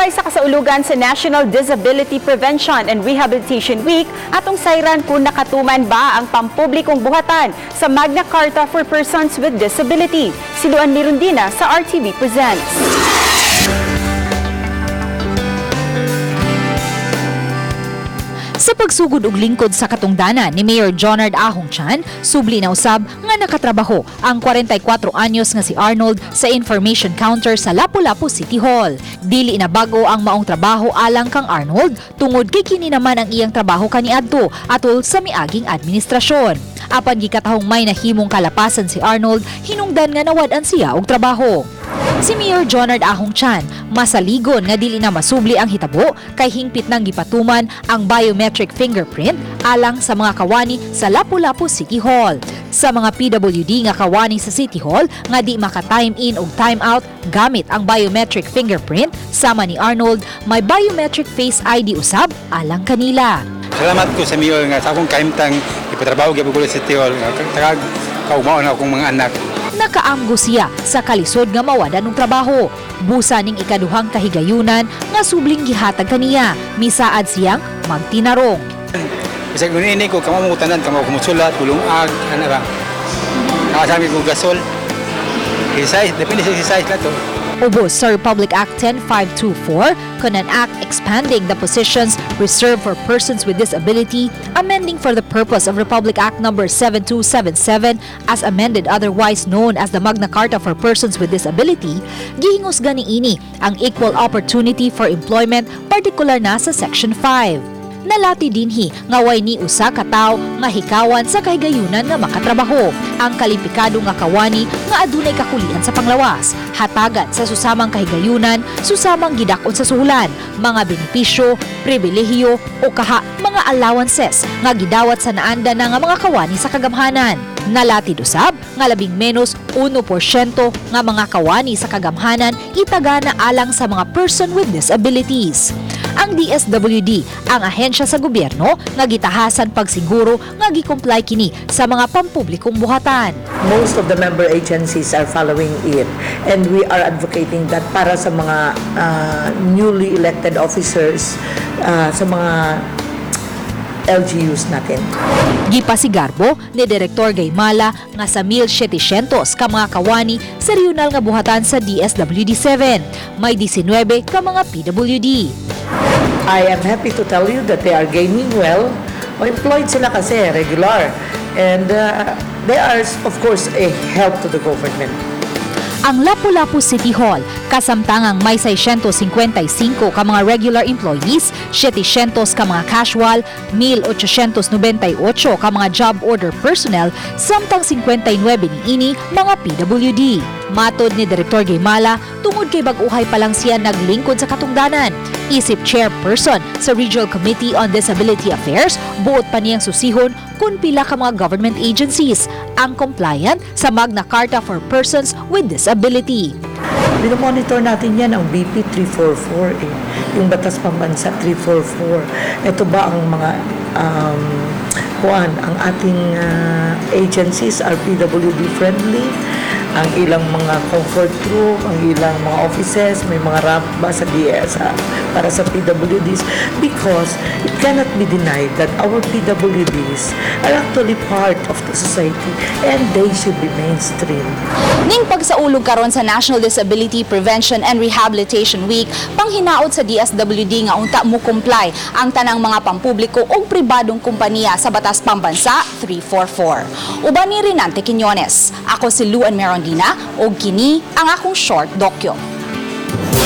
Subay sa kasaulugan sa National Disability Prevention and Rehabilitation Week atong sayran kung nakatuman ba ang pampublikong buhatan sa Magna Carta for Persons with Disability. Si Luan Mirundina sa RTV Presents. Sa pagsugod og lingkod sa katungdanan ni Mayor Jonard Ahensya, subli na usab nga nakatrabaho ang 44 anyos nga si Arnold sa information counter sa Lapu-Lapu City Hall. Dili na bago ang maong trabaho alang kang Arnold tungod kay kini naman ang iyang trabaho kaniadto atol sa miaging administrasyon. Apan gikatahong may nahimong kalapasan si Arnold, hinungdan nga nawad-an siya og trabaho. Si Mayor Jonard Ahensya masaligon nga dili na masubli ang hitabo kay hingpit nang gipatuman ang biometric fingerprint alang sa mga kawani sa Lapu-Lapu City Hall. Sa mga PWD nga kawani sa City Hall nga di maka-time in og time out gamit ang biometric fingerprint, sama ni Arnold may biometric face ID usab alang kanila. Salamat ko sa Mayor nga sa akong kahimtang ipatrabaho gyud ko sa City Hall nga kaumaon akong mga anak. Nakaamgo siya sa kalisod nga mawadan ng trabaho. Busa ning ikaduhang kahigayunan nga subling gihatag kaniya. Misaad siyang magtinarong. Bisag ini ko kamamutanan kamo kumusulat bulungag ana ba. Nakasami ko gasol. Size depende sa size na to. Ubos sa Republic Act 10524, Conan Act expanding the positions reserved for persons with disability, amending for the purpose of Republic Act number 7277 as amended otherwise known as the Magna Carta for Persons with Disability, gihingos gani ini ang equal opportunity for employment, particular na sa Section 5. Nalati dinhi nga way ni usa ka tawo nga hikawan sa kahigayunan nga makatrabaho. Ang kalimpikado nga kawani nga adunay kakulian sa panglawas, hatagan sa susamang kahigayunan, susamang gidakon sa suhulan, mga benepisyo, pribilehiyo o kaha mga allowances nga gidawat sa naanda na nga mga kawani sa kagamhanan. Nalati usab nga labing menos 1% nga mga kawani sa kagamhanan itagana alang sa mga person with disabilities. Ang DSWD, ang ahensya sa gobyerno nga gitahasan pagsiguro nga gi-comply kini sa mga pampublikong buhatan. Most of the member agencies are following it and we are advocating that para sa mga newly elected officers, sa mga LGUs natin. Gipasigarbo ni Direktor Gaymala nga sa 1,700 ka mga kawani sa regional nga buhatan sa DSWD-7. May 19 ka mga PWD. I am happy to tell you that they are gaining well. Employed sila kasi regular and they are of course a help to the government. Ang Lapu-Lapu City Hall, kasamtangang may 655 ka mga regular employees, 700 ka mga casual, 1,898 ka mga job order personnel, samtang 59 niini mga PWD. Matod ni Direktor Gaymala, tungod kay bag-uhay pa lang siya naglingkod sa katungdanan. Isip chairperson sa Regional Committee on Disability Affairs, buot pa niyang susihon kung pila ka mga government agencies ang compliant sa Magna Carta for Persons with Disability. Binomonitor natin yan ang BP 344, yung Batas Pambansa 344. Ito ba ang mga ang ating agencies are PWD friendly? Ang ilang mga comfort room, ang ilang mga offices, may mga ramp ba sa DS para sa PWDs? Because it cannot be denied that our PWDs are actually part of the society and they should be mainstream. Ning pagsaulog karon sa National Disability Prevention and Rehabilitation Week, panghinaot sa DSWD nga unta mo comply ang tanang mga pampubliko o pribadong kompanya sa Batas Pambansa 344. Uban ni Rinante Quiñones, ako si Luan Mirundina o kini ang akong short dokyo.